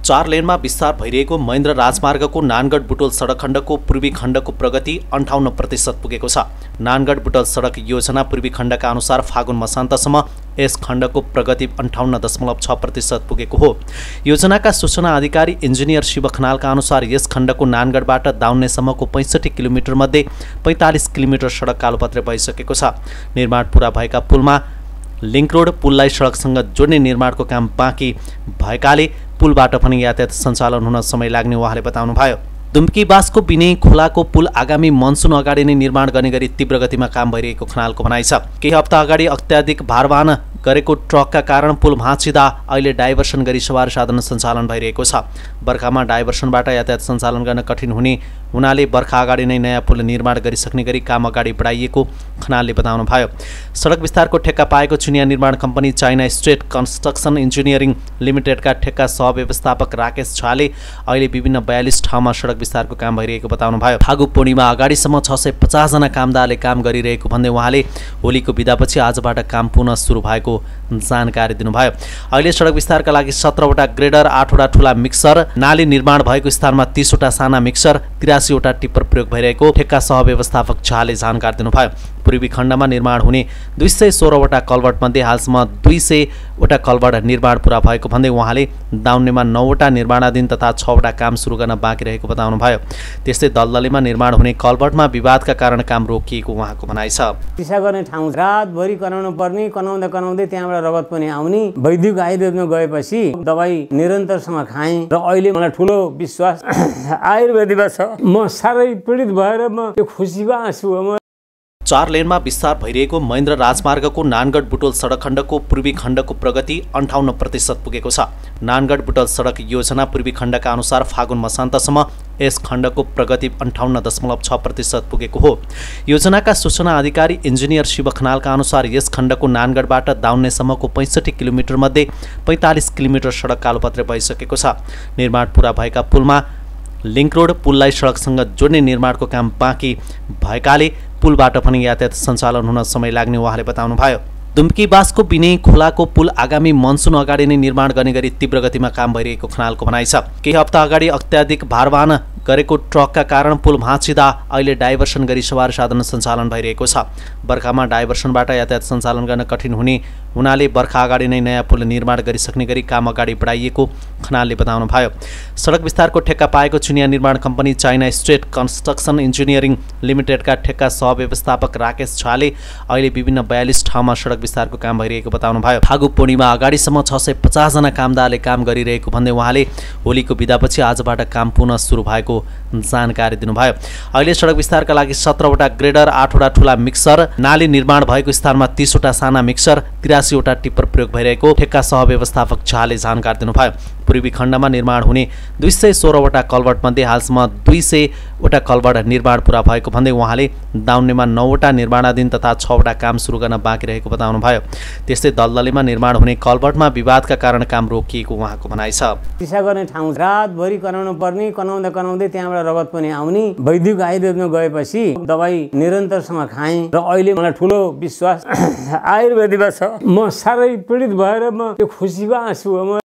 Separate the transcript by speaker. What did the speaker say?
Speaker 1: 4 लेनमा विस्तार भइरहेको महेन्द्र राजमार्गको नानगढ बुटोल सडक खण्डको पूर्वी खण्डको प्रगति 58% पुगेको छ। नानगढ बुटोल सडक योजना पूर्वी खण्डका अनुसार फागुन मसान्तसम्म यस खण्डको प्रगति 58.6% पुगेको हो। योजनाका सूचना अधिकारी इन्जिनियर शिव खनालका अनुसार यस खण्डको नानगढबाट दाउन्नेसम्मको 65 किलोमिटर मध्ये 45 किलोमिटर सडक कालोपत्रे भइसकेको छ। निर्माण पूरा भएका पुलमा लिङ्क रोड पुललाई सडकसँग जोड्ने निर्माणको काम बाँकी भएकाले पुलबाट पनि यातायात सञ्चालन हुन समय लाग्ने उहाँले बताउनुभयो। दुम्की बासको बिने खोलाको पुल आगामी मनसुन अगाडि नै निर्माण गर्ने गरी तीव्र गतिमा काम भइरहेको खनालको भनाइ छ। केही हप्ता अगाडि अत्याधिक भारवाहन गरेको ट्रकका कारण पुल भाँचिँदा अहिले डाइभर्सन गरी सवार साधन सञ्चालन भइरहेको छ। बर्खामा डाइभर्सनबाट यातायात सञ्चालन गर्न कठिन हुने हुनाले बर्खा अगाडि नै नयाँ पुल निर्माण गरिसक्ने गरी काम अगाडि बढाइएको खनालले बताउनुभयो। सडक विस्तारको ठेक्का पाएको चिनिया निर्माण company China state construction engineering लिमिटेडका ठेक्का सहव्यवस्थापक राकेश झाले अहिले विभिन्न 42 ठाउँमा सडक विस्तारको काम भइरहेको बताउनुभयो। फागु पूर्णिमा अगाडिसम्म 650 जना कामदारले काम गरिरहेको भन्दै उहाँले होलीको बिदापछि आजबाट काम पुनः सुरु भएको जानकारी दिनुभयो। अहिले सडक विस्तारका लागि 17 वटा ग्रेडर, 8 वटा ठूला मिक्सर, नाली निर्माण भएको स्थानमा 30 वटा साना मिक्सर, 83 वटा टिप्पर प्रयोग भइरहेको ठेक्का सहव्यवस्थापक झाले जानकारी दिनुभयो। पूर्वी खण्डमा निर्माण हुने 216 वटा कलभर्ट मध्ये हालसम्म 200 वटा कलभर्ट निर्माण पूरा भएको भन्दै उहाँले दाउन्नेमा 9 वटा निर्माणाधीन तथा 6 वटा काम सुरु गर्न बाँकी रहेको बताउनुभयो। त्यस्तै दलदलीमा निर्माण हुने कलभर्टमा विवादका कारण काम रोकिएको उहाँको भनाइ छ।
Speaker 2: चिकित्सा गर्ने ठाउँ रातभरि कराउनु पर्ने, कनाउँदै त्यहाँबाट रगत पनि आउने। वैद्युक आयुर्वेदमा गएपछि दबाई निरन्तरसँग खाएँ र अहिले मलाई ठुलो विश्वास आयुर्वेदमा छ। म साह्रै पीडित भएर म यो खुसीको आँसु हो।
Speaker 1: 4 लेनमा विस्तार भइरहेको महेन्द्र राजमार्गको नानगढ बुटोल सडक खण्डको पूर्वी खण्डको प्रगति 58% पुगेको छ। नानगढ बुटोल सडक योजना पूर्वी खण्डका अनुसार फागुन मसान्तसम्म यस खण्डको प्रगति 58.6% पुगेको हो। योजनाका सूचना अधिकारी इन्जिनियर शिव खनालका अनुसार यस खण्डको नानगढबाट दाउन्नेसम्मको 65 किलोमिटर मध्ये 45 किलोमिटर सडक कालोपत्रे भइसकेको छ। निर्माण पूरा भएका पुलमा लिङ्क रोड पुललाई सडकसँग जोड्ने निर्माणको काम बाँकी भएकाले पुलबाट पनि यातायात सञ्चालन हुन समय लाग्ने उहाँले बताउनुभयो। दुम्की बासको बिने खोलाको पुल आगामी मनसुन अगाडि नै निर्माण गर्ने गरी तीव्र गतिमा काम भइरहेको खनालको भनाइ छ। केही हप्ता अगाडि अत्याधिक भारवाहन गरेको ट्रकका कारण पुल भाँचिँदा अहिले डाइभर्सन गरी सवार साधन सञ्चालन भइरहेको छ। बर्खामा डाइभर्सनबाट यातायात सञ्चालन गर्न कठिन हुने हुनाले बर्खा अगाडि नै नयाँ पुल निर्माण गरिसक्ने गरी काम अगाडि बढाइएको खनालले बताउनुभयो। सडक विस्तारको ठेक्का पाएको चिनिया निर्माण company China state construction engineering लिमिटेडका ठेक्का सहव्यवस्थापक राकेश झाले अहिले विभिन्न 42 ठाउँमा सडक विस्तारको काम भइरहेको बताउनुभयो। फागु पूर्णिमा अगाडिसम्म 650 जना कामदारले काम गरिरहेको भन्दै उहाँले होलीको बिदापछि आजबाट काम पुनः सुरु भएको जानकारी दिनुभयो। अहिले सडक विस्तारका लागि 17 वटा ग्रेडर, 8 वटा ठूला मिक्सर, नाली निर्माण भएको स्थानमा 30 वटा साना मिक्सर, 83 वटा टिप्पर प्रयोग भइरहेको ठेक्का सहव्यवस्थापक झाले जानकारी दिनुभयो। पूर्वी खण्डमा निर्माण हुने 216 वटा कलभर्ट मध्ये हालसम्म 200 वटा कलभर्ट निर्माण पूरा भएको भन्दै उहाँले दाउन्नेमा 9 वटा निर्माणाधीन तथा 6 वटा काम सुरु गर्न बाँकी रहेको बताउनुभयो। त्यस्तै दलदलीमा निर्माण हुने कलभर्टमा विवादका कारण काम रोकिएको उहाँको भनाइ छ।
Speaker 2: चिकित्सा गर्ने ठाउँ रातभरि कराउनु पर्ने, कनाउँदै त्यहाँबाट रगत पनि आउने। वैद्युक आयुर्वेदमा गएपछि दबाई निरन्तरसँग खाएँ र अहिले मलाई ठुलो विश्वास आयुर्वेदमा छ। म साह्रै पीडित भएर म यो खुसीको आँसु हो।